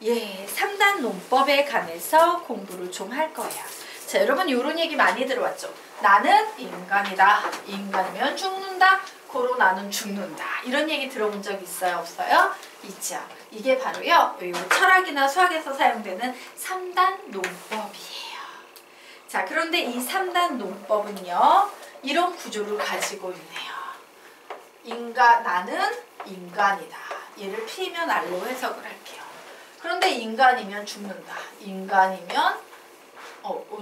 예, 3단 논법에 관해서 공부를 좀 할 거예요. 자, 여러분 이런 얘기 많이 들어왔죠. 나는 인간이다. 인간이면 죽는다. 고로 나는 죽는다. 이런 얘기 들어본 적 있어요? 없어요? 있죠. 이게 바로요. 이 철학이나 수학에서 사용되는 3단 논법이에요. 자, 그런데 이 3단 논법은요. 이런 구조를 가지고 있네요. 나는 인간이다. 얘를 P면 R로 해석을 할게요. 그런데 인간이면 죽는다. 인간이면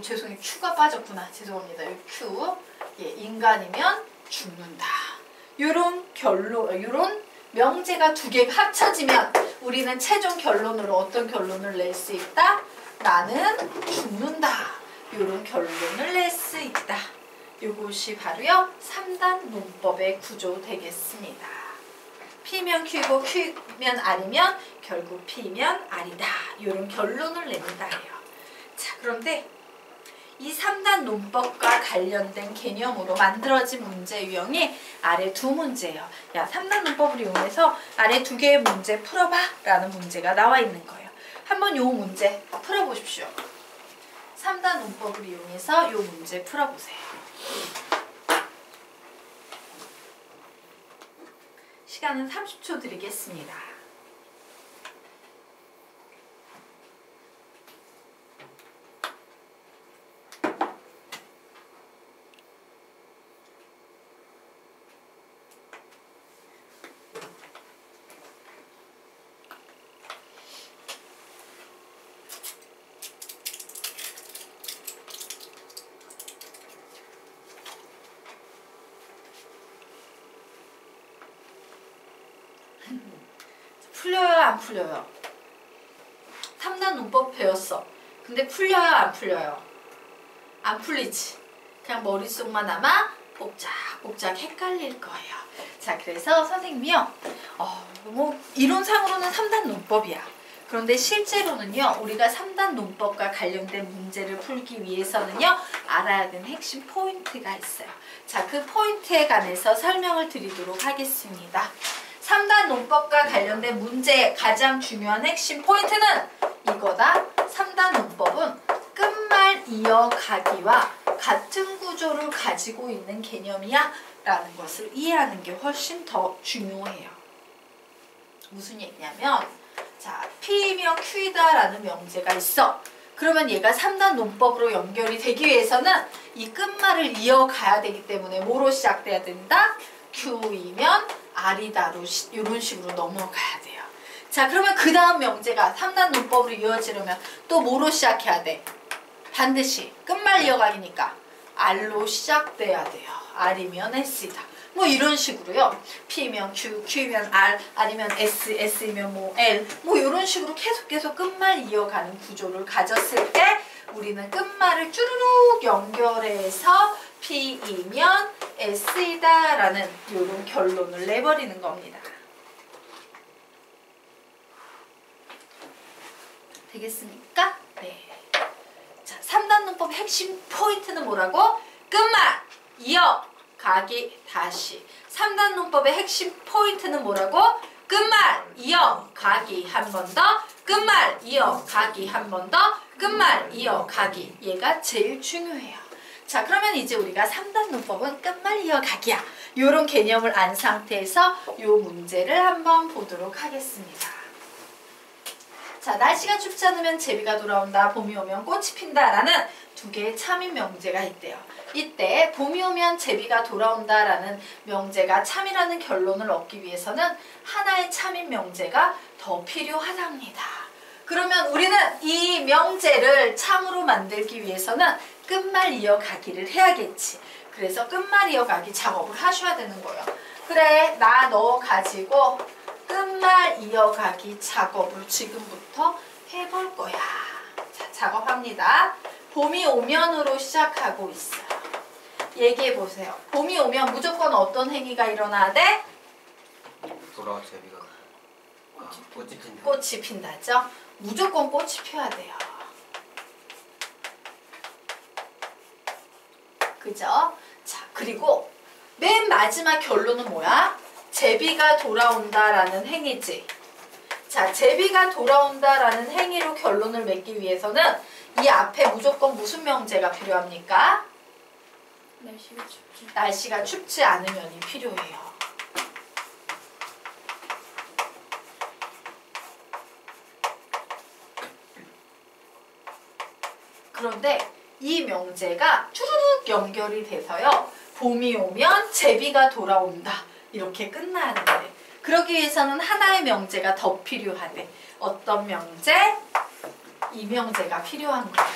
죄송해요. Q가 빠졌구나. 죄송합니다. 여기 Q. 예, 인간이면 죽는다. 요런 명제가 두 개가 합쳐지면 우리는 최종 결론으로 어떤 결론을 낼 수 있다? 나는 죽는다. 요런 결론을 낼 수 있다. 요것이 바로요. 3단 논법의 구조 되겠습니다. P면 Q고 Q면 R이면 결국 P면 R이다. 요런 결론을 낸다 해요. 자, 그런데 이 3단 논법과 관련된 개념으로 만들어진 문제 유형이 아래 두 문제예요. 야, 3단 논법을 이용해서 아래 두 개의 문제 풀어봐 라는 문제가 나와 있는 거예요. 한번 요 문제 풀어보십시오. 3단 논법을 이용해서 요 문제 풀어보세요. 시간은 30초 드리겠습니다. 풀려요? 안 풀려요? 3단 논법 배웠어. 근데 풀려요? 안 풀려요? 안 풀리지. 그냥 머릿속만 아마 복작복작 헷갈릴 거예요. 자, 그래서 선생님이요. 이론상으로는 3단 논법이야. 그런데 실제로는요. 우리가 3단 논법과 관련된 문제를 풀기 위해서는요. 알아야 되는 핵심 포인트가 있어요. 자, 그 포인트에 관해서 설명을 드리도록 하겠습니다. 3단 논법과 관련된 문제의 가장 중요한 핵심 포인트는 이거다. 3단 논법은 끝말 이어가기와 같은 구조를 가지고 있는 개념이야 라는 것을 이해하는 게 훨씬 더 중요해요. 무슨 얘기냐면 자, P면 Q이다 라는 명제가 있어. 그러면 얘가 3단 논법으로 연결이 되기 위해서는 이 끝말을 이어가야 되기 때문에 뭐로 시작돼야 된다? Q이면 R이다로 이런 식으로 넘어가야 돼요. 자, 그러면 그 다음 명제가 3단 논법으로 이어지려면 또 뭐로 시작해야 돼? 반드시 끝말 이어가기니까 R로 시작돼야 돼요. R이면 S이다. 뭐 이런 식으로요. P면 Q, Q면 R, 아니면 S, S면 뭐 L 뭐 이런 식으로 계속 끝말 이어가는 구조를 가졌을 때 우리는 끝말을 쭈루룩 연결해서 P이면 S이다 라는 이런 결론을 내버리는 겁니다. 되겠습니까? 네. 자, 3단 논법 핵심 포인트는 뭐라고? 끝말, 이어, 가기, 다시. 3단 논법의 핵심 포인트는 뭐라고? 끝말, 이어, 가기 한 번 더. 끝말, 이어, 가기 한 번 더. 끝말, 이어, 가기. 얘가 제일 중요해요. 자, 그러면 이제 우리가 3단 논법은 끝말 이어가기야. 이런 개념을 안 상태에서 이 문제를 한번 보도록 하겠습니다. 자, 날씨가 춥지 않으면 제비가 돌아온다. 봄이 오면 꽃이 핀다. 라는 두 개의 참인 명제가 있대요. 이때 봄이 오면 제비가 돌아온다. 라는 명제가 참이라는 결론을 얻기 위해서는 하나의 참인 명제가 더 필요하답니다. 그러면 우리는 이 명제를 참으로 만들기 위해서는 끝말 이어가기를 해야겠지. 그래서 끝말 이어가기 작업을 하셔야 되는 거예요. 그래, 너 가지고 끝말 이어가기 작업을 지금부터 해볼 거야. 자, 작업합니다. 봄이 오면으로 시작하고 있어요. 얘기해 보세요. 봄이 오면 무조건 어떤 행위가 일어나야 돼? 돌아와 제비가 꽃이 핀다. 꽃이 핀다죠? 무조건 꽃이 펴야 돼요. 그죠? 자, 그리고 맨 마지막 결론은 뭐야? 제비가 돌아온다라는 행위지. 자, 제비가 돌아온다라는 행위로 결론을 맺기 위해서는 이 앞에 무조건 무슨 명제가 필요합니까? 날씨가 춥지 않으면이 필요해요. 그런데 이 명제가 쭈르륵 연결이 돼서요. 봄이 오면 제비가 돌아온다. 이렇게 끝나야 되는데 그러기 위해서는 하나의 명제가 더 필요하대. 어떤 명제? 이 명제가 필요한 거야.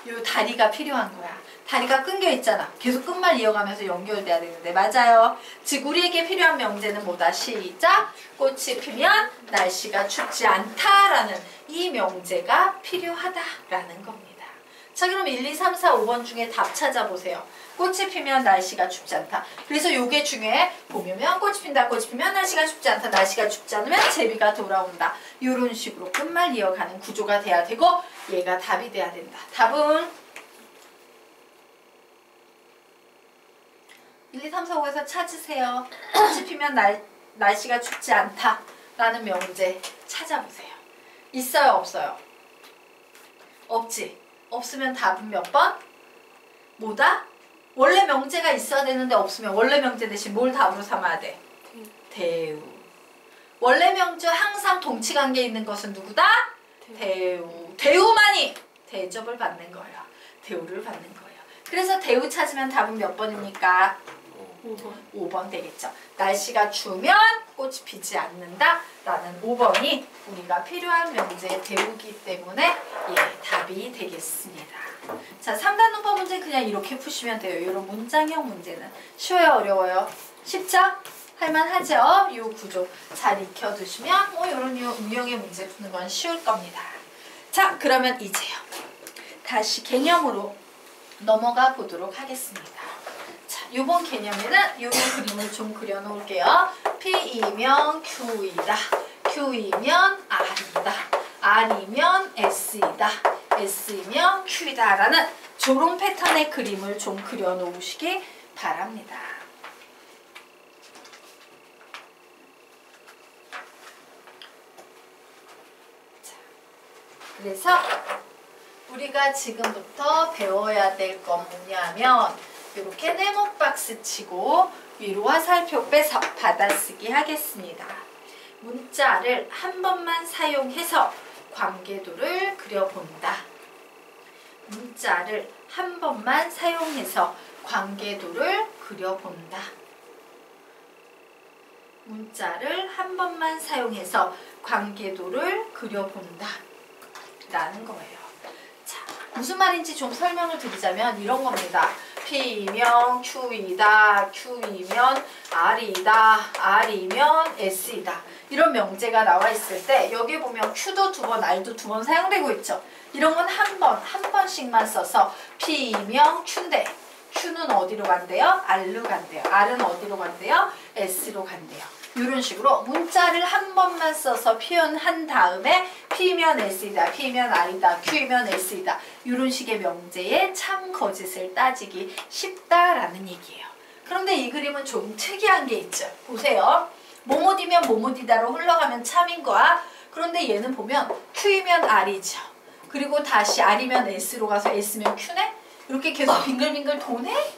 요 다리가 필요한 거야. 다리가 끊겨 있잖아. 계속 끝말 이어가면서 연결돼야 되는데 맞아요. 즉 우리에게 필요한 명제는 뭐다? 시작! 꽃이 피면 날씨가 춥지 않다라는 이 명제가 필요하다라는 겁니다. 자 그럼 1, 2, 3, 4, 5번 중에 답 찾아보세요. 꽃이 피면 날씨가 춥지 않다. 그래서 요게 중요해. 봄이 오면 꽃이 핀다. 꽃이 피면 날씨가 춥지 않다. 날씨가 춥지 않으면 제비가 돌아온다. 이런 식으로 끝말 이어가는 구조가 돼야 되고 얘가 답이 돼야 된다. 답은 1, 2, 3, 4, 5에서 찾으세요. 꽃이 피면 날씨가 춥지 않다. 라는 명제 찾아보세요. 있어요? 없어요? 없지? 없으면 답은 몇 번? 뭐다? 원래 명제가 있어야 되는데 없으면 원래 명제 대신 뭘 답으로 삼아야 돼? 대우. 원래 명제 항상 동치관계에 있는 것은 누구다? 대우. 대우만이 대접을 받는 거예요. 대우를 받는 거예요. 그래서 대우 찾으면 답은 몇 번입니까? 5번 되겠죠. 날씨가 추우면 꽃이 피지 않는다 라는 5번이 우리가 필요한 명제의 대우기 때문에 답이 되겠습니다. 자, 3단 문법 문제 그냥 이렇게 푸시면 돼요. 이런 문장형 문제는 쉬워요? 어려워요? 쉽죠? 할만하죠? 이 구조 잘 익혀두시면 이런 유형의 문제 푸는 건 쉬울 겁니다. 자, 그러면 이제요. 다시 개념으로 넘어가 보도록 하겠습니다. 자, 이번 개념에는 요 그림을 좀 그려놓을게요. P이면 Q이다. Q이면 R이다. R이면 S이다. S이면 Q이다 라는 조롱 패턴의 그림을 좀 그려놓으시기 바랍니다. 자, 그래서 우리가 지금부터 배워야 될 건 뭐냐면 이렇게 네모 박스 치고 위로 화살표 빼서 받아쓰기 하겠습니다. 문자를 한 번만 사용해서 관계도를 그려본다. 문자를 한 번만 사용해서 관계도를 그려본다. 문자를 한 번만 사용해서 관계도를 그려본다. 라는 거예요. 자, 무슨 말인지 좀 설명을 드리자면 이런 겁니다. P이면 Q이다. Q이면 R이다. R이면 S이다. 이런 명제가 나와 있을 때 여기 보면 Q도 2번, R도 2번 사용되고 있죠. 이런 건 한 번씩만 써서 P이면 Q인데 Q는 어디로 간대요? R로 간대요. R은 어디로 간대요? S로 간대요. 이런 식으로 문자를 한 번만 써서 표현한 다음에 P면 S이다, P면 R이다, Q면 S이다. 이런 식의 명제에 참 거짓을 따지기 쉽다라는 얘기예요. 그런데 이 그림은 좀 특이한 게 있죠. 보세요. 뭐뭐디면 뭐뭐디다로 흘러가면 참인 거야. 그런데 얘는 보면 Q이면 R이죠. 그리고 다시 R이면 S로 가서 S면 Q네? 이렇게 계속 빙글빙글 도네?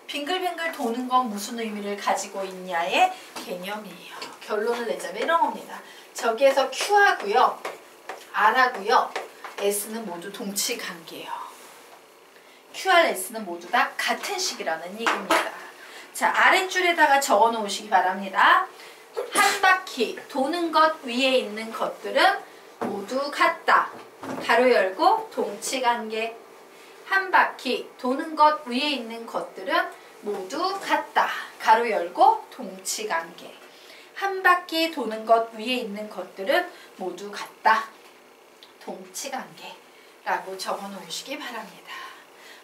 빙글빙글 도는 건 무슨 의미를 가지고 있냐의 개념이에요. 결론을 내자면 이런 겁니다. 저기에서 Q하고요, R하고요, S는 모두 동치관계예요. Q와 S는 모두 다 같은 식이라는 얘기입니다. 자, 아랫줄에다가 적어 놓으시기 바랍니다. 한 바퀴 도는 것 위에 있는 것들은 모두 같다. 가로 열고 동치관계. 한 바퀴 도는 것 위에 있는 것들은 모두 같다. 가로 열고 동치관계. 한 바퀴 도는 것 위에 있는 것들은 모두 같다. 동치관계 라고 적어 놓으시기 바랍니다.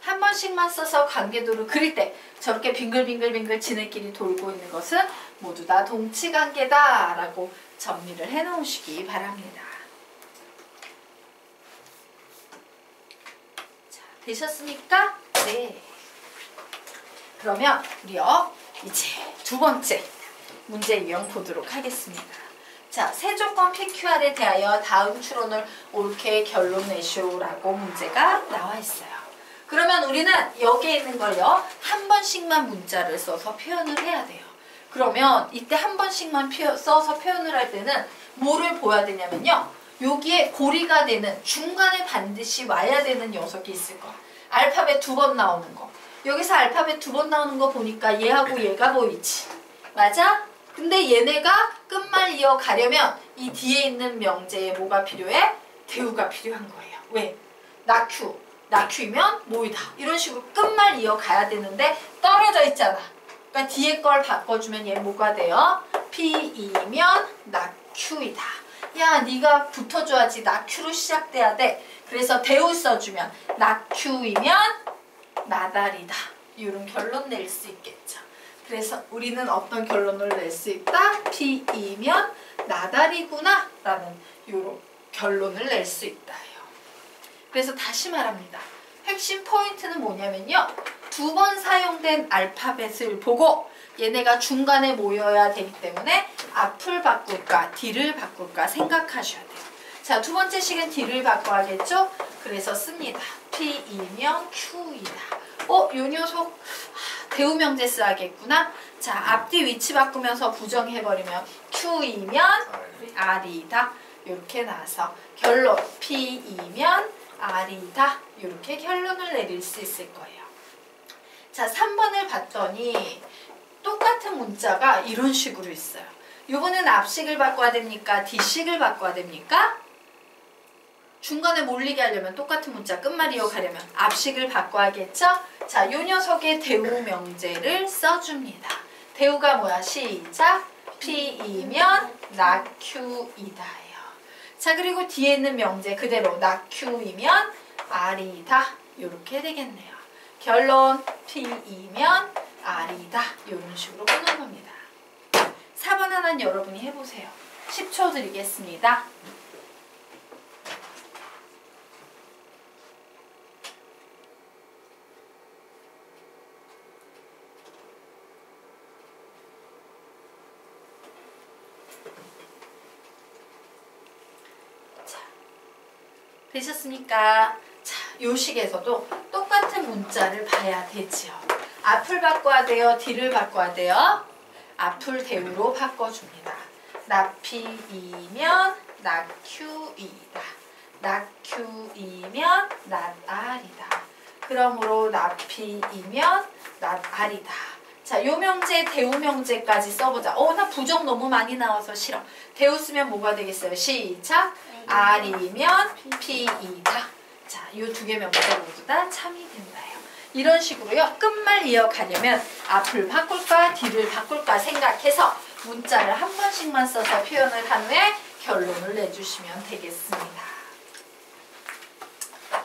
한 번씩만 써서 관계도를 그릴 때 저렇게 빙글빙글빙글 지네끼리 돌고 있는 것은 모두 다 동치관계다 라고 정리를 해 놓으시기 바랍니다. 되셨습니까? 네. 그러면 우리요 이제 두 번째 문제 유형 보도록 하겠습니다. 자, 세 조건 PQR에 대하여 다음 추론을 옳게 결론 내쇼라고 문제가 나와 있어요. 그러면 우리는 여기에 있는 걸요, 한 번씩만 문자를 써서 표현을 해야 돼요. 그러면 이때 한 번씩만 써서 표현을 할 때는 뭐를 보여야 되냐면요, 여기에 고리가 되는, 중간에 반드시 와야 되는 녀석이 있을 거야. 알파벳 2번 나오는 거. 여기서 알파벳 2번 나오는 거 보니까 얘하고 얘가 보이지? 맞아? 근데 얘네가 끝말 이어가려면 이 뒤에 있는 명제에 뭐가 필요해? 대우가 필요한 거예요. 왜? 낙큐. 낙큐이면 모이다. 이런 식으로 끝말 이어가야 되는데 떨어져 있잖아. 그러니까 뒤에 걸 바꿔주면 얘 뭐가 돼요? P이면 낙큐이다. 야, 네가 붙어줘야지. 낙큐로 시작돼야 돼. 그래서 대우 써주면 낙큐이면 나달이다. 이런 결론 낼 수 있겠죠. 그래서 우리는 어떤 결론을 낼 수 있다? P이면 나달이구나 라는 이런 결론을 낼 수 있다. 그래서 다시 말합니다. 핵심 포인트는 뭐냐면요, 2번 사용된 알파벳을 보고 얘네가 중간에 모여야 되기 때문에 앞을 바꿀까 뒤를 바꿀까 생각하셔야 돼요. 자, 두 번째 식은 뒤를 바꿔야겠죠? 그래서 씁니다. P이면 Q이다. 요 녀석 대우명제 써야겠구나. 자, 앞뒤 위치 바꾸면서 부정해버리면 Q이면 R이다. 이렇게 나와서 결론 P이면 R이다. 이렇게 결론을 내릴 수 있을 거예요. 자, 3번을 봤더니 똑같은 문자가 이런 식으로 있어요. 요거는 앞식을 바꿔야 됩니까? 뒤식을 바꿔야 됩니까? 중간에 몰리게 하려면 똑같은 문자 끝말 이어가려면 앞식을 바꿔야겠죠? 자, 요 녀석의 대우 명제를 써줍니다. 대우가 뭐야? 시작! P이면 낙큐이다예요. 자, 그리고 뒤에 있는 명제 그대로 낙큐이면 R이다. 이렇게 되겠네요. 결론 P이면 R이다. 이런 식으로 푸는 겁니다. 4번 하나는 여러분이 해보세요. 10초 드리겠습니다. 되셨습니까? 자, 요 식에서도 똑같은 문자를 봐야 되지요. 앞을 바꿔야 돼요? 뒤를 바꿔야 돼요? 앞을 대우로 바꿔줍니다. 낙피이면 낙큐이다. 낙큐이면 낫알이다. 그러므로 낙피이면 낫알이다. 자, 요 명제, 대우 명제까지 써보자. 나 부정 너무 많이 나와서 싫어. 대우 쓰면 뭐가 되겠어요? 시작! R이면 P이다. 자, 요 두 개 명제 모두 다 참이 된다요. 이런 식으로요. 끝말 이어가려면 앞을 바꿀까 뒤를 바꿀까 생각해서 문자를 한 번씩만 써서 표현을 한 후에 결론을 내주시면 되겠습니다.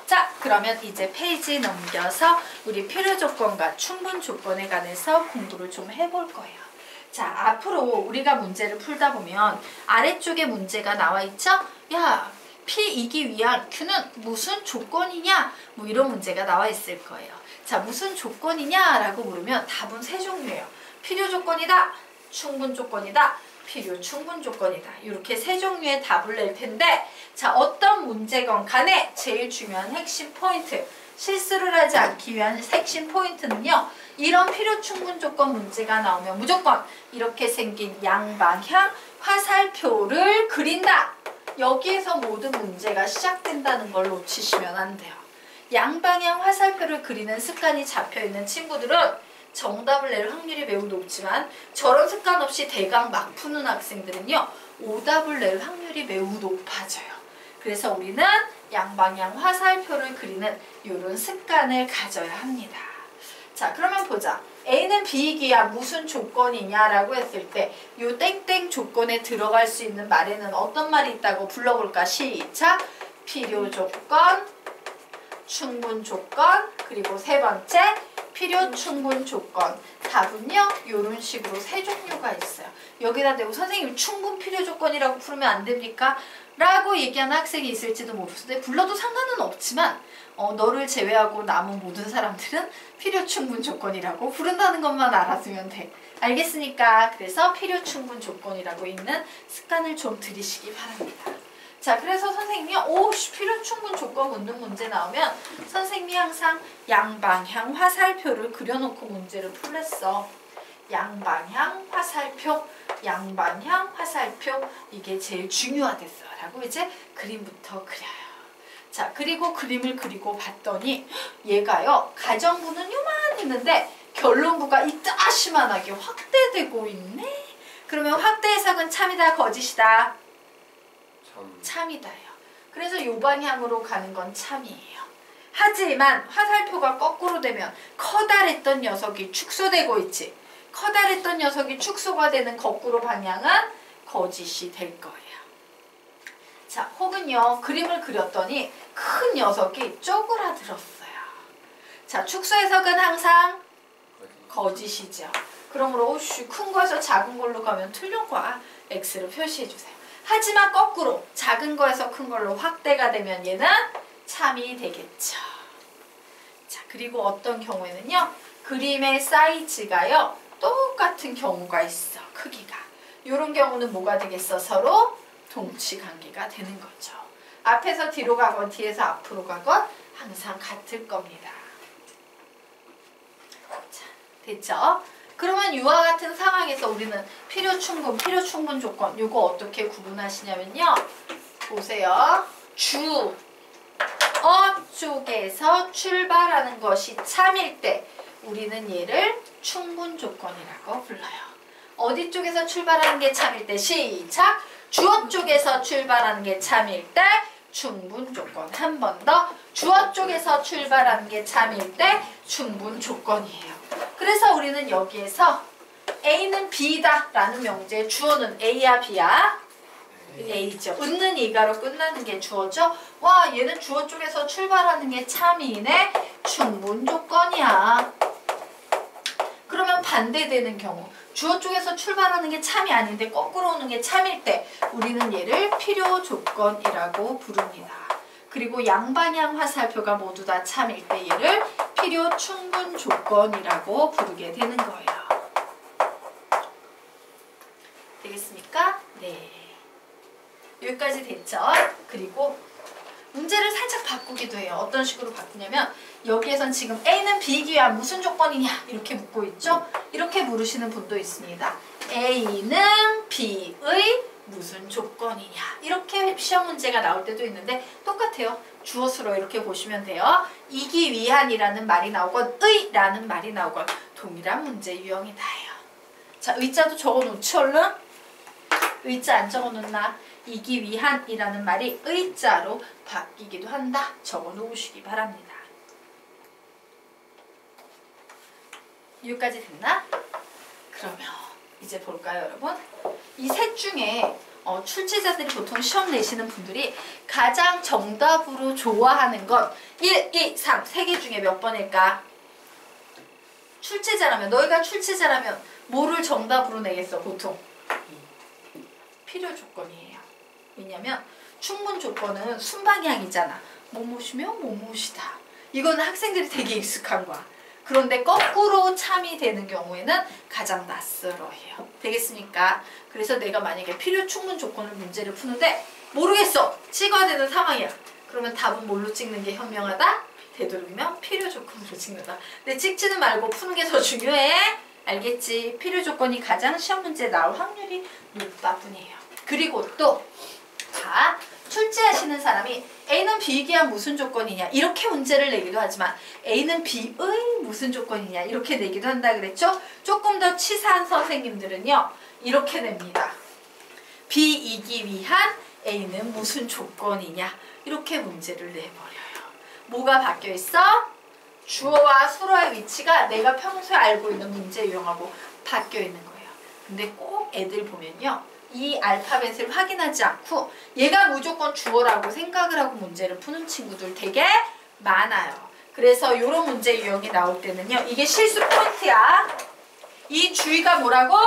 자, 그러면 이제 페이지 넘겨서 우리 필요 조건과 충분 조건에 관해서 공부를 좀 해볼 거예요. 자, 앞으로 우리가 문제를 풀다 보면 아래쪽에 문제가 나와 있죠? 야, P이기 위한 Q는 무슨 조건이냐? 뭐 이런 문제가 나와 있을 거예요. 자, 무슨 조건이냐? 라고 물으면 답은 세 종류예요. 필요 조건이다, 충분 조건이다, 필요 충분 조건이다. 이렇게 세 종류의 답을 낼 텐데, 자, 어떤 문제건 간에 제일 중요한 핵심 포인트, 실수를 하지 않기 위한 핵심 포인트는요, 이런 필요 충분 조건 문제가 나오면 무조건 이렇게 생긴 양방향 화살표를 그린다. 여기에서 모든 문제가 시작된다는 걸 놓치시면 안 돼요. 양방향 화살표를 그리는 습관이 잡혀있는 친구들은 정답을 낼 확률이 매우 높지만 저런 습관 없이 대강 막 푸는 학생들은요, 오답을 낼 확률이 매우 높아져요. 그래서 우리는 양방향 화살표를 그리는 이런 습관을 가져야 합니다. 자, 그러면 보자. A는 B이기 위한 무슨 조건이냐라고 했을 때 이 땡땡 조건에 들어갈 수 있는 말에는 어떤 말이 있다고 불러볼까? 시작! 필요 조건, 충분 조건, 그리고 세 번째 필요 충분 조건. 답은요, 이런 식으로 세 종류가 있어요. 여기다 대고 선생님 충분 필요 조건이라고 부르면 안 됩니까? 라고 얘기하는 학생이 있을지도 모르는데 불러도 상관은 없지만 너를 제외하고 남은 모든 사람들은 필요 충분 조건이라고 부른다는 것만 알아두면 돼. 알겠습니까? 그래서 필요 충분 조건이라고 있는 습관을 좀 들이시기 바랍니다. 자, 그래서 선생님이 필요 충분 조건 묻는 문제 나오면 선생님이 항상 양방향 화살표를 그려놓고 문제를 풀랬어. 양방향 화살표, 양방향 화살표, 이게 제일 중요하겠어요. 라고 이제 그림부터 그려요. 자, 그리고 그림을 그리고 봤더니 얘가요, 가정부는 요만했는데 결론부가 이따시만하게 확대되고 있네. 그러면 확대 해석은 참이다, 거짓이다? 참이다요. 그래서 요 방향으로 가는 건 참이에요. 하지만 화살표가 거꾸로 되면 커다랬던 녀석이 축소되고 있지. 커다랬던 녀석이 축소가 되는 거꾸로 방향은 거짓이 될 거예요. 자, 혹은요, 그림을 그렸더니 큰 녀석이 쪼그라들었어요. 자, 축소 해석은 항상 거짓이죠. 그러므로 큰 거에서 작은 걸로 가면 틀린 거야. X로 표시해 주세요. 하지만 거꾸로 작은 거에서 큰 걸로 확대가 되면 얘는 참이 되겠죠. 자, 그리고 어떤 경우에는요, 그림의 사이즈가요, 똑같은 경우가 있어. 크기가. 이런 경우는 뭐가 되겠어? 서로 동치 관계가 되는 거죠. 앞에서 뒤로 가건 뒤에서 앞으로 가건 항상 같을 겁니다. 자, 됐죠? 그러면 이와 같은 상황에서 우리는 필요 충분 조건, 요거 어떻게 구분하시냐면요. 보세요. 주어 쪽에서 출발하는 것이 참일 때 우리는 얘를 충분 조건이라고 불러요. 어디 쪽에서 출발하는 게 참일 때? 시작! 주어 쪽에서 출발하는 게 참일 때 충분 조건. 한 번 더. 주어 쪽에서 출발하는 게 참일 때 충분 조건이에요. 그래서 우리는 여기에서 A는 B다 라는 명제의 주어는 A야 B야? A죠. 웃는 이가로 끝나는 게 주어죠. 와, 얘는 주어 쪽에서 출발하는 게 참이네. 충분 조건이야. 그러면 반대되는 경우, 주어 쪽에서 출발하는 게 참이 아닌데 거꾸로 오는 게 참일 때 우리는 얘를 필요 조건이라고 부릅니다. 그리고 양방향 화살표가 모두 다 참일 때 얘를 필요 충분 조건이라고 부르게 되는 거예요. 되겠습니까? 네. 여기까지 됐죠? 그리고 문제를 살짝 바꾸기도 해요. 어떤 식으로 바꾸냐면 여기에선 지금 A는 B이기 위한 무슨 조건이냐 이렇게 묻고 있죠? 이렇게 물으시는 분도 있습니다. A는 B의 무슨 조건이냐 이렇게 시험 문제가 나올 때도 있는데 똑같아요. 주어수로 이렇게 보시면 돼요. 이기 위한이라는 말이 나오건 의라는 말이 나오건 동일한 문제 유형이 다예요. 자, 의자도 적어놓지 얼른? 의자 안 적어놓나? 이기 위한이라는 말이 의자로 바뀌기도 한다. 적어놓으시기 바랍니다. 여기까지 됐나? 그러면 이제 볼까요, 여러분? 이 셋 중에 출제자들이 보통 시험 내시는 분들이 가장 정답으로 좋아하는 건 1, 2, 3, 3개 중에 몇 번일까? 출제자라면, 너희가 출제자라면 뭐를 정답으로 내겠어, 보통? 필요 조건이에요. 왜냐면 충분 조건은 순방향이잖아. 뭐뭐시면 뭐뭐시다. 이건 학생들이 되게 익숙한 거야. 그런데 거꾸로 참이 되는 경우에는 가장 낯설어해요. 되겠습니까? 그래서 내가 만약에 필요 충분 조건을 문제를 푸는데 모르겠어. 찍어야 되는 상황이야. 그러면 답은 뭘로 찍는 게 현명하다? 되도록이면 필요 조건으로 찍는다. 근데 찍지는 말고 푸는 게 더 중요해. 알겠지? 필요 조건이 가장 시험 문제에 나올 확률이 높다 뿐이에요. 그리고 또 자, 출제하시는 사람이 A는 B이기 위한 무슨 조건이냐 이렇게 문제를 내기도 하지만 A는 B의 무슨 조건이냐 이렇게 내기도 한다 그랬죠? 조금 더 치사한 선생님들은요 이렇게 냅니다. B이기 위한 A는 무슨 조건이냐 이렇게 문제를 내버려요. 뭐가 바뀌어 있어? 주어와 수어의 위치가 내가 평소에 알고 있는 문제 유형하고 바뀌어 있는 거예요. 근데 꼭 애들 보면요 이 알파벳을 확인하지 않고 얘가 무조건 주어라고 생각을 하고 문제를 푸는 친구들 되게 많아요. 그래서 이런 문제 유형이 나올 때는요. 이게 실수 포인트야. 이 주의가 뭐라고?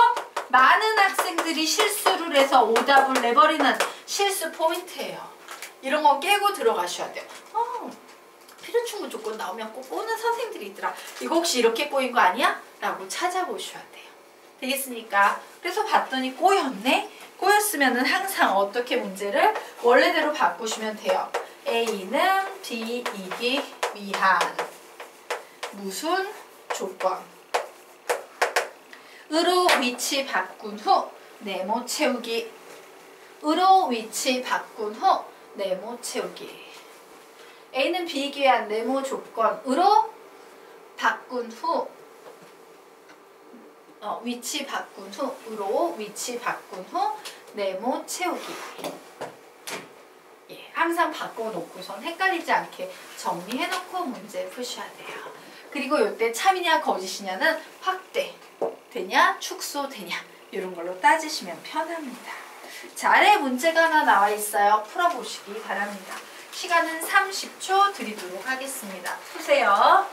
많은 학생들이 실수를 해서 오답을 내버리는 실수 포인트예요. 이런 거 깨고 들어가셔야 돼요. 필요 충분 조건 나오면 꼭 꼬는 선생님들이 있더라. 이거 혹시 이렇게 꼬인 거 아니야? 라고 찾아보셔야 돼요. 되겠습니까? 그래서 봤더니 꼬였네? 꼬였으면은 항상 어떻게 문제를 원래대로 바꾸시면 돼요. A는 B 이기 위한 무슨 조건? 으로 위치 바꾼 후 네모 채우기. 으로 위치 바꾼 후 네모 채우기. A는 B이기 위한 네모 조건으로 바꾼 후 위치 바꾼 후 으로 위치 바꾼 후 네모 채우기. 예, 항상 바꿔놓고선 헷갈리지 않게 정리해놓고 문제 푸셔야 돼요. 그리고 이때 참이냐 거짓이냐는 확대 되냐 축소되냐 이런 걸로 따지시면 편합니다. 자, 아래 문제가 하나 나와 있어요. 풀어보시기 바랍니다. 시간은 30초 드리도록 하겠습니다. 푸세요.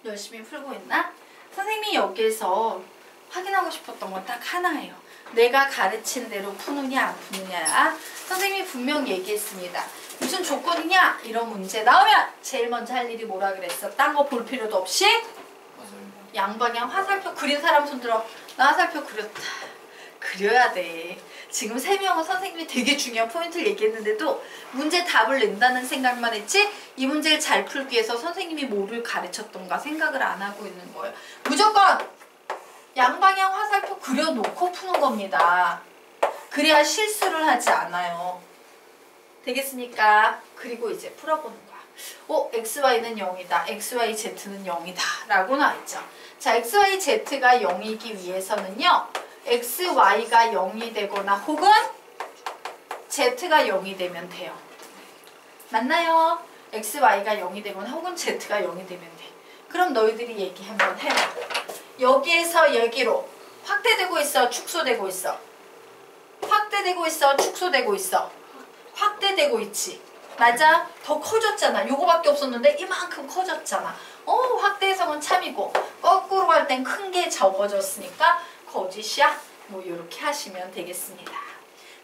열심히 풀고 있나? 선생님이 여기에서 확인하고 싶었던 건 딱 하나예요. 내가 가르친 대로 푸느냐 안 푸느냐야. 선생님이 분명 얘기했습니다. 무슨 조건이냐? 이런 문제 나오면 제일 먼저 할 일이 뭐라 그랬어? 딴 거 볼 필요도 없이 양방향 화살표 그린 사람 손들어. 나 화살표 그렸다. 그려야 돼. 지금 3명은 선생님이 되게 중요한 포인트를 얘기했는데도 문제 답을 낸다는 생각만 했지 이 문제를 잘 풀기 위해서 선생님이 뭐를 가르쳤던가 생각을 안 하고 있는 거예요. 무조건 양방향 화살표 그려놓고 푸는 겁니다. 그래야 실수를 하지 않아요. 되겠습니까? 그리고 이제 풀어보는 거야. XY는 0이다. XY, Z는 0이다. 라고 나와있죠. 자, XY, Z가 0이기 위해서는요. XY가 0이 되거나 혹은 Z가 0이 되면 돼요. 맞나요? XY가 0이 되거나 혹은 Z가 0이 되면 돼. 그럼 너희들이 얘기 한번 해봐. 여기에서 여기로 확대되고 있어? 축소되고 있어? 확대되고 있어? 축소되고 있어? 확대되고 있지? 맞아? 더 커졌잖아. 요거밖에 없었는데 이만큼 커졌잖아. 확대 해석은 참이고 거꾸로 갈 땐 큰 게 적어졌으니까 거짓이야? 뭐 이렇게 하시면 되겠습니다.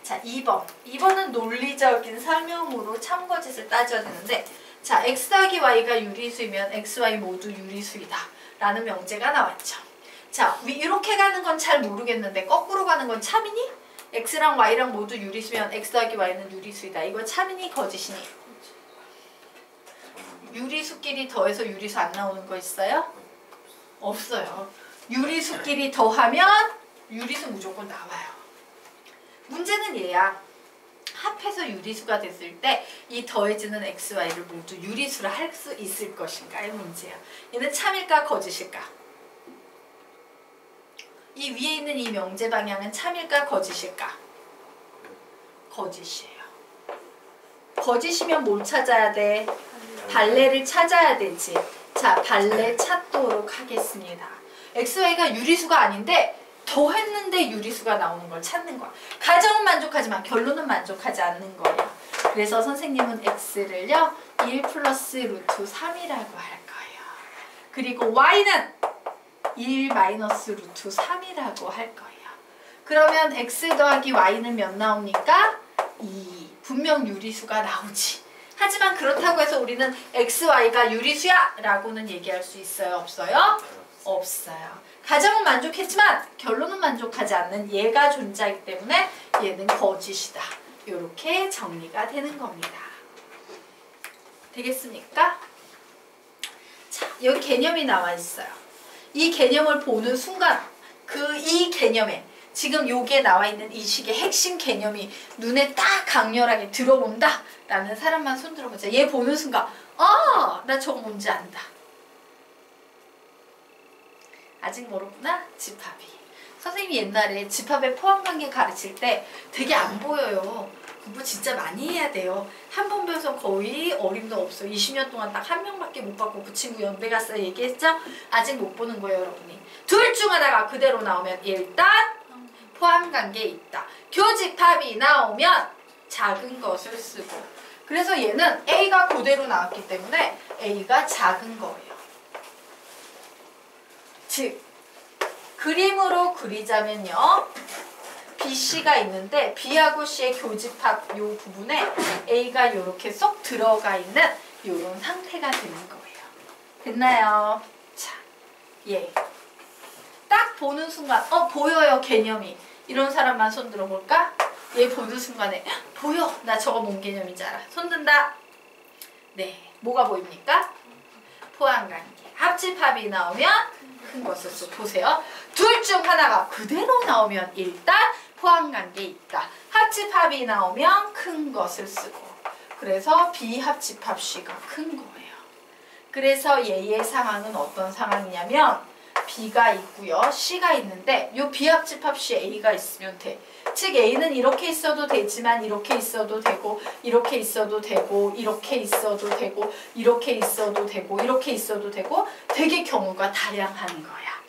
자, 2번. 2번은 논리적인 설명으로 참거짓을 따져야 되는데 자, x 더하기 y가 유리수이면 x, y 모두 유리수이다 라는 명제가 나왔죠. 자, 이렇게 가는 건 잘 모르겠는데 거꾸로 가는 건 참이니? x랑 y랑 모두 유리수면 x 더하기 y는 유리수이다. 이거 참이니 거짓이니? 유리수끼리 더해서 유리수 안 나오는 거 있어요? 없어요. 유리수끼리 더하면 유리수 무조건 나와요. 문제는 얘야. 합해서 유리수가 됐을 때 이 더해지는 x, y를 모두 유리수로 할 수 있을 것인가의 문제야. 얘는 참일까 거짓일까? 이 위에 있는 이 명제 방향은 참일까 거짓일까? 거짓이에요. 거짓이면 뭘 찾아야 돼? 발레를 찾아야 되지. 자, 발레 찾도록 하겠습니다. XY가 유리수가 아닌데 더했는데 유리수가 나오는 걸 찾는 거야. 가정은 만족하지만 결론은 만족하지 않는 거예요. 그래서 선생님은 X를요 1 플러스 루트 3이라고 할 거예요. 그리고 Y는 1 마이너스 루트 3이라고 할 거예요. 그러면 X 더하기 Y는 몇 나옵니까? 2. 분명 유리수가 나오지. 하지만 그렇다고 해서 우리는 X, Y가 유리수야! 라고는 얘기할 수 있어요? 없어요? 없어요. 가정은 만족했지만 결론은 만족하지 않는 얘가 존재하기 때문에 얘는 거짓이다. 이렇게 정리가 되는 겁니다. 되겠습니까? 자, 여기 개념이 나와 있어요. 이 개념을 보는 순간 이 개념에 지금 여기에 나와 있는 이 식의 핵심 개념이 눈에 딱 강렬하게 들어온다 라는 사람만 손 들어보자. 얘 보는 순간 나 저거 뭔지 안다. 아직 모르구나? 집합이. 선생님이 옛날에 집합의 포함관계 가르칠 때 되게 안 보여요. 공부 진짜 많이 해야 돼요. 한 번 배워서 거의 어림도 없어. 20년 동안 딱 한 명밖에 못 받고 그 친구 연대 갔어 얘기했죠? 아직 못 보는 거예요, 여러분이. 둘 중 하나가 그대로 나오면 일단 포함관계 있다. 교집합이 나오면 작은 것을 쓰고. 그래서 얘는 A가 그대로 나왔기 때문에 A가 작은 거예요. 즉 그림으로 그리자면요. BC가 있는데 B하고 C의 교집합 요 부분에 A가 이렇게 쏙 들어가 있는 이런 상태가 되는 거예요. 됐나요? 자, 예. 딱 보는 순간 보여요 개념이. 이런 사람만 손 들어볼까? 얘 보는 순간에 보여. 나 저거 뭔 개념인지 알아. 손 든다. 네. 뭐가 보입니까? 포함관계. 합집합이 나오면 큰 것을 써. 보세요. 둘 중 하나가 그대로 나오면 일단 포함관계 있다. 합집합이 나오면 큰 것을 쓰고. 그래서 비합집합 C가 큰 거예요. 그래서 얘의 상황은 어떤 상황이냐면 B가 있고요. C가 있는데 요 비합집합 C A가 있으면 돼. 즉 A는 이렇게 있어도 되지만 이렇게 있어도 되고 이렇게 있어도 되고 이렇게 있어도 되고 이렇게 있어도 되고 이렇게 있어도 되고 되게 경우가 다양한 거야.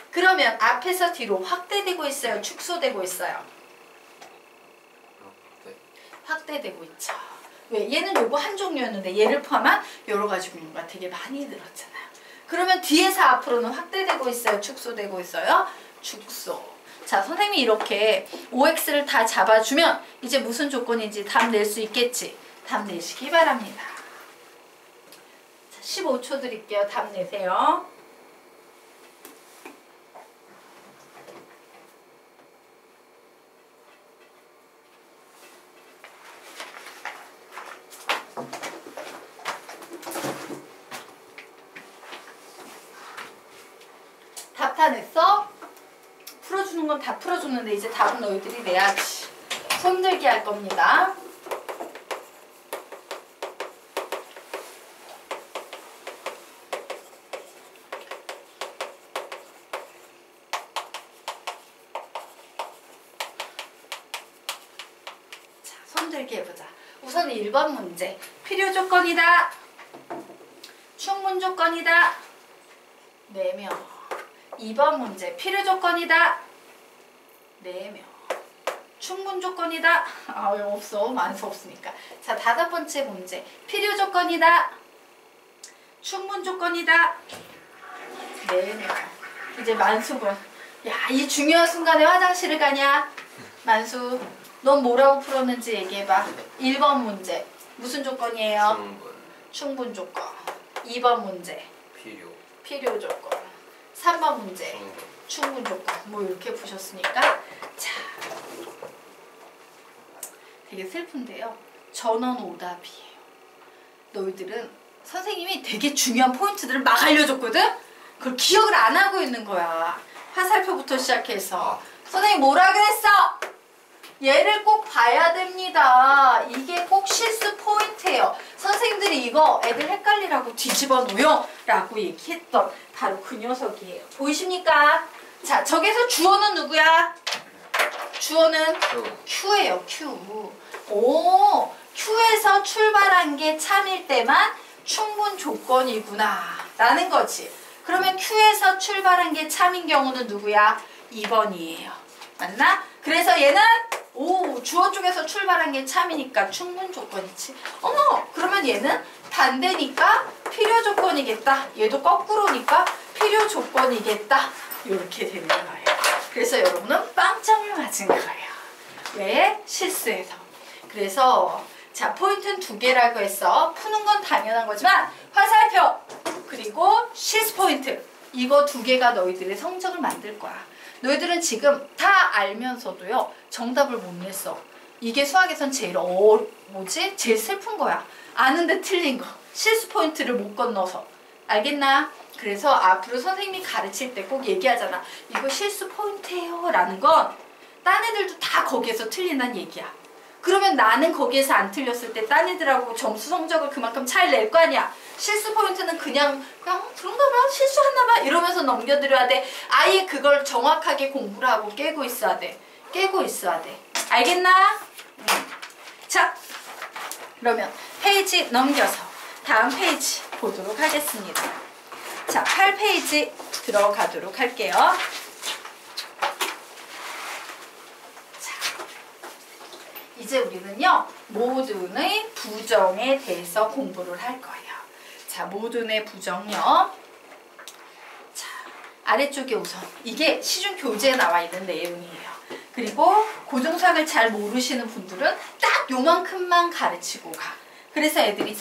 그러면 앞에서 뒤로 확대되고 있어요? 축소되고 있어요? 확대되고 있죠. 왜? 얘는 요거 한 종류였는데 얘를 포함한 여러 가지 종류가 되게 많이 늘었잖아요. 그러면 뒤에서 앞으로는 확대되고 있어요? 축소되고 있어요? 축소. 자, 선생님이 이렇게 OX를 다 잡아주면 이제 무슨 조건인지 답 낼 수 있겠지? 답 내시기 바랍니다. 자, 15초 드릴게요. 답 내세요. 답 다 냈어? 풀어주는 건 다 풀어줬는데 이제 답은 너희들이 내야지. 손들기 할 겁니다. 자, 손들기 해보자. 우선 1번 문제. 필요 조건이다. 충분 조건이다. 4명. 2번 문제. 필요 조건이다. 4명. 충분 조건이다. 아, 왜 없어? 만수 없으니까. 자, 5번째 문제. 필요 조건이다. 충분 조건이다. 4명. 이제 만수군. 야, 이 중요한 순간에 화장실을 가냐? 만수, 넌 뭐라고 풀었는지 얘기해봐. 1번 문제. 무슨 조건이에요? 충분 조건. 2번 문제. 필요 조건. 3번 문제. 충분 조건. 뭐 이렇게 푸셨으니까. 자, 되게 슬픈데요. 전원 오답이에요. 너희들은 선생님이 되게 중요한 포인트들을 막 알려줬거든? 그걸 기억을 안 하고 있는 거야. 화살표부터 시작해서. 선생님 뭐라 그랬어? 얘를 꼭 봐야 됩니다. 이게 꼭 실수 포인트예요. 선생님들이 이거 애들 헷갈리라고 뒤집어 놓여 라고 얘기했던 바로 그 녀석이에요. 보이십니까? 자, 저기서 주어는 누구야? 주어는 Q예요. Q. 오, Q에서 출발한 게 참일 때만 충분 조건이구나 라는 거지. 그러면 Q에서 출발한 게 참인 경우는 누구야? 2번이에요. 맞나? 그래서 얘는 주어 쪽에서 출발한 게 참이니까 충분 조건이지. 어머, 그러면 얘는 반대니까 필요 조건이겠다. 얘도 거꾸로니까 필요 조건이겠다. 이렇게 되는 거예요. 그래서 여러분은 빵점을 맞은 거예요. 왜? 실수해서. 그래서 자, 포인트는 2개라고 했어. 푸는 건 당연한 거지만 화살표 그리고 실수 포인트 이거 2개가 너희들의 성적을 만들 거야. 너희들은 지금 다 알면서도요 정답을 못 냈어. 이게 수학에선 제일 제일 슬픈 거야. 아는데 틀린 거. 실수 포인트를 못 건너서. 알겠나? 그래서 앞으로 선생님이 가르칠 때 꼭 얘기하잖아. 이거 실수 포인트예요 라는 건 딴 애들도 다 거기에서 틀린다는 얘기야. 그러면 나는 거기에서 안 틀렸을 때 딴 애들하고 점수 성적을 그만큼 차이를 낼 거 아니야. 실수 포인트는 그냥 그런가 봐, 실수했나 봐 이러면서 넘겨드려야 돼. 아예 그걸 정확하게 공부를 하고 깨고 있어야 돼. 깨고 있어야 돼. 알겠나? 자, 그러면 페이지 넘겨서 다음 페이지 보도록 하겠습니다. 자, 8페이지 들어가도록 할게요. 자, 이제 우리는요, 모든의 부정에 대해서 공부를 할 거예요. 자, 모든의 부정요. 자, 아래쪽에 우선 이게 시중 교재에 나와 있는 내용이에요. 그리고 고정사역을 잘 모르시는 분들은 딱 요만큼만 가르치고 가. 그래서 애들이